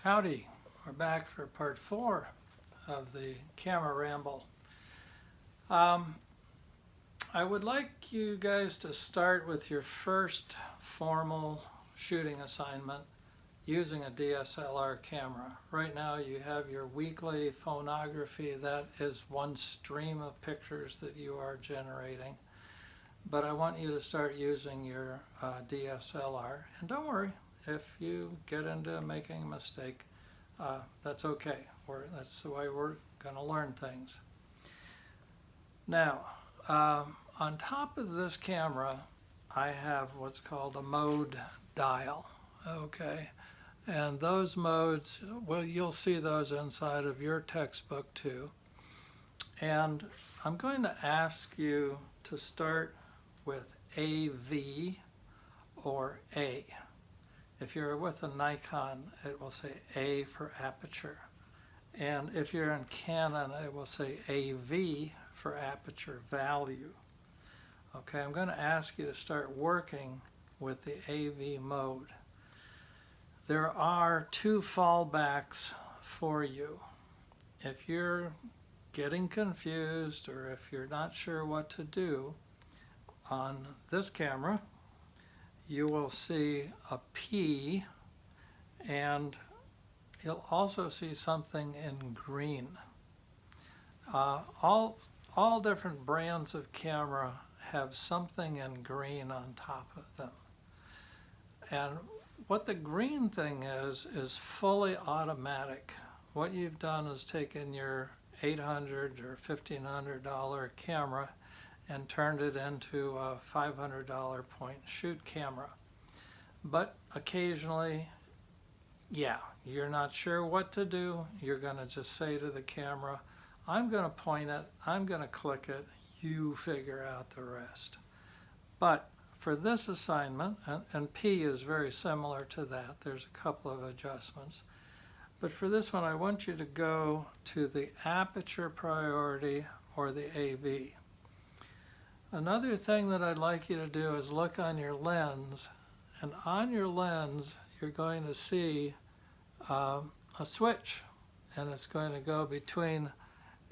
Howdy, we're back for part 4 of the camera ramble. I would like you guys to start with your first formal shooting assignment using a DSLR camera. Right now you have your weekly phonography. That is one stream of pictures that you are generating. But I want you to start using your DSLR. And don't worry, if you get into making a mistake, that's okay. That's the way we're going to learn things. Now, on top of this camera, I have what's called a mode dial. Okay, and those modes, well, you'll see those inside of your textbook too. And I'm going to ask you to start with AV or A. If you're with a Nikon, it will say A for aperture. And if you're in Canon, it will say AV for aperture value. Okay, I'm going to ask you to start working with the AV mode. There are two fallbacks for you. If you're getting confused or if you're not sure what to do, on this camera, you will see a P, and you'll also see something in green. All different brands of camera have something in green on top of them. And what the green thing is fully automatic. What you've done is taken your $800 or $1,500 camera and turned it into a $500 point shoot camera. But occasionally, yeah, you're not sure what to do. You're going to just say to the camera, I'm going to point it, I'm going to click it, you figure out the rest. But for this assignment, and P is very similar to that, there's a couple of adjustments. But for this one, I want you to go to the aperture priority or the AV. Another thing that I'd like you to do is look on your lens, and on your lens you're going to see a switch, and it's going to go between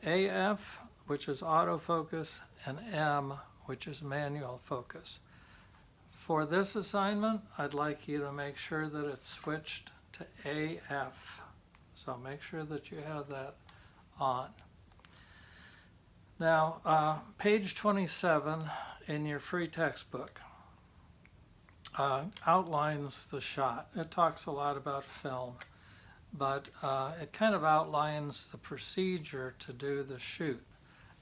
AF, which is autofocus, and M, which is manual focus. For this assignment, I'd like you to make sure that it's switched to AF, so make sure that you have that on. Now, page 27 in your free textbook outlines the shot. It talks a lot about film, but it kind of outlines the procedure to do the shoot.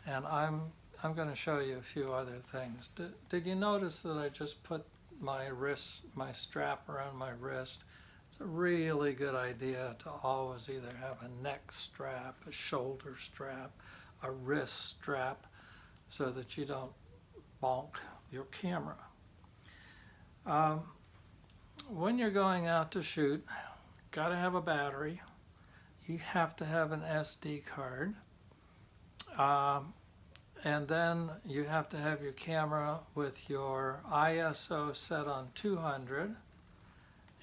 And I'm going to show you a few other things. Did you notice that I just put my strap around my wrist? It's a really good idea to always either have a neck strap, a shoulder strap, a wrist strap, so that you don't bonk your camera. When you're going out to shoot, got to have a battery. You have to have an SD card. And then you have to have your camera with your ISO set on 200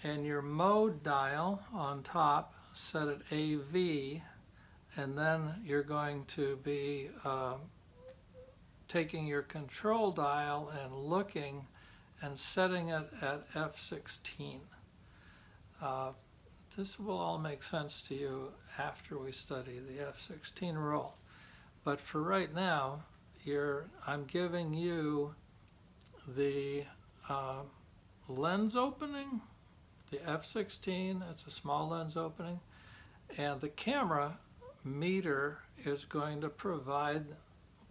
and your mode dial on top set at AV. And then you're going to be taking your control dial and looking and setting it at F16. This will all make sense to you after we study the F16 rule. But for right now, I'm giving you the lens opening, the F16, it's a small lens opening, and the camera meter is going to provide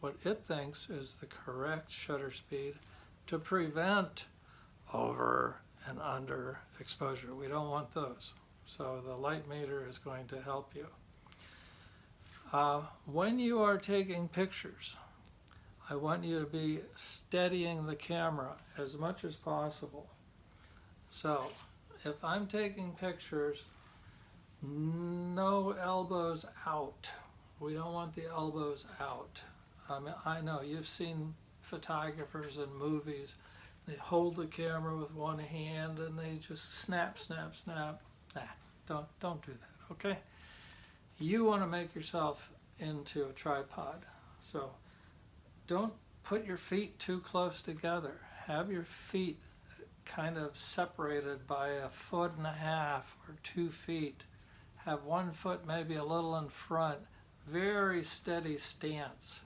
what it thinks is the correct shutter speed to prevent over and under exposure. We don't want those. So the light meter is going to help you. When you are taking pictures, I want you to be steadying the camera as much as possible. So if I'm taking pictures, no elbows out. We don't want the elbows out. I know you've seen photographers in movies. They hold the camera with one hand and they just snap, snap, snap. Nah, Don't do that, okay? You want to make yourself into a tripod. So don't put your feet too close together. Have your feet kind of separated by 1.5 feet or 2 feet. Have 1 foot maybe a little in front. Very steady stance.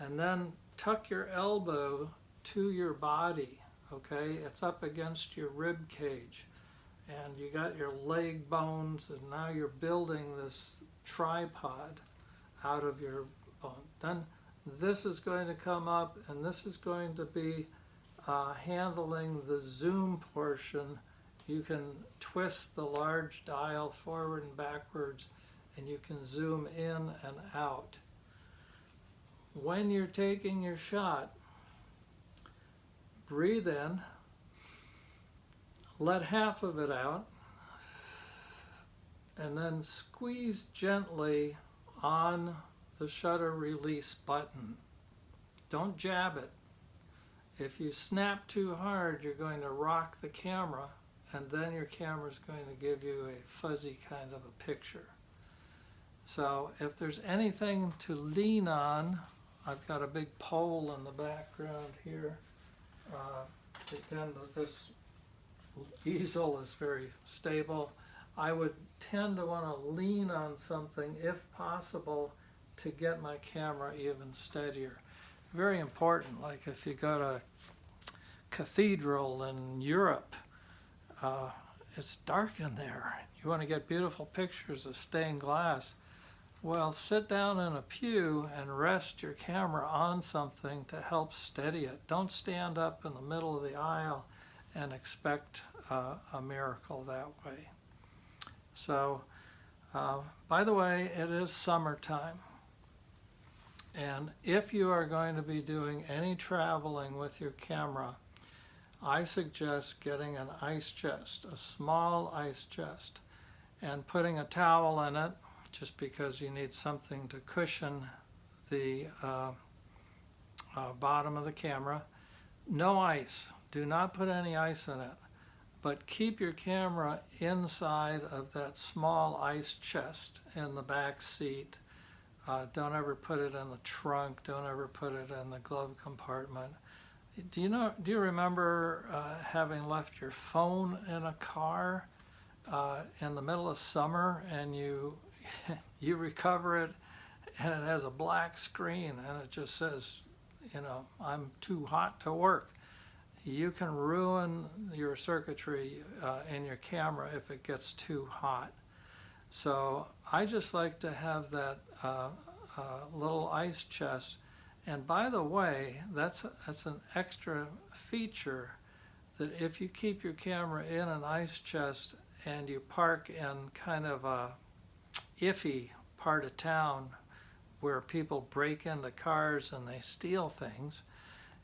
And then tuck your elbow to your body, okay? It's up against your rib cage. And you got your leg bones, and now you're building this tripod out of your bones. Then this is going to come up, and this is going to be handling the zoom portion. You can twist the large dial forward and backwards, and you can zoom in and out. When you're taking your shot, breathe in, let half of it out, and then squeeze gently on the shutter release button. Don't jab it. If you snap too hard, you're going to rock the camera, and then your camera is going to give you a fuzzy kind of a picture. So if there's anything to lean on, I've got a big pole in the background here. This easel is very stable. I would tend to want to lean on something if possible to get my camera even steadier. Very important, like if you go to a cathedral in Europe, it's dark in there. You want to get beautiful pictures of stained glass. Well, sit down in a pew and rest your camera on something to help steady it. Don't stand up in the middle of the aisle and expect a miracle that way. So, by the way, it is summertime. And if you are going to be doing any traveling with your camera, I suggest getting an ice chest, a small ice chest, and putting a towel in it, just because you need something to cushion the bottom of the camera. No ice. Do not put any ice in it. But keep your camera inside of that small ice chest in the back seat. Don't ever put it in the trunk. Don't ever put it in the glove compartment. Do you remember having left your phone in a car in the middle of summer, and you recover it, and it has a black screen, and it just says, I'm too hot to work. You can ruin your circuitry in your camera if it gets too hot. So I just like to have that little ice chest. And by the way, that's an extra feature, that if you keep your camera in an ice chest and you park in kind of a iffy part of town where people break into cars and they steal things,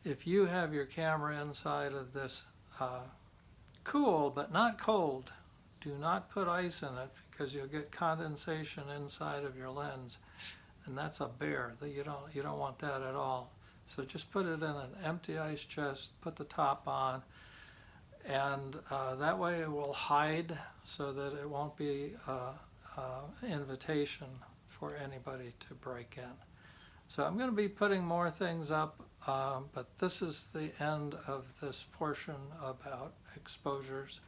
if you have your camera inside of this cool but not cold, do not put ice in it, because you'll get condensation inside of your lens, and that's a bear. You don't want that at all. So just put it in an empty ice chest, put the top on, and that way it will hide so that it won't be an invitation for anybody to break in. So I'm going to be putting more things up, but this is the end of this portion about exposures,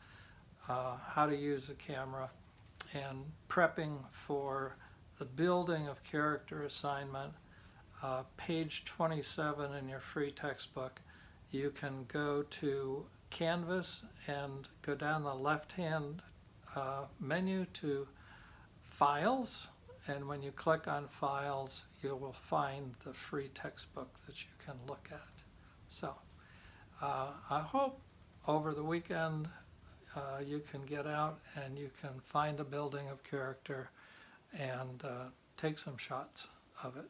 how to use the camera, and prepping for the building of character assignment. Page 27 in your free textbook, you can go to Canvas and go down the left-hand menu to Files, and when you click on Files, you will find the free textbook that you can look at. So I hope over the weekend you can get out and you can find a building of character and take some shots of it.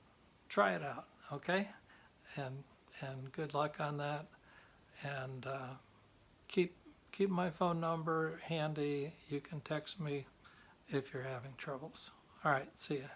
Try it out, okay? And good luck on that. And keep my phone number handy. You can text me if you're having troubles. All right, see ya.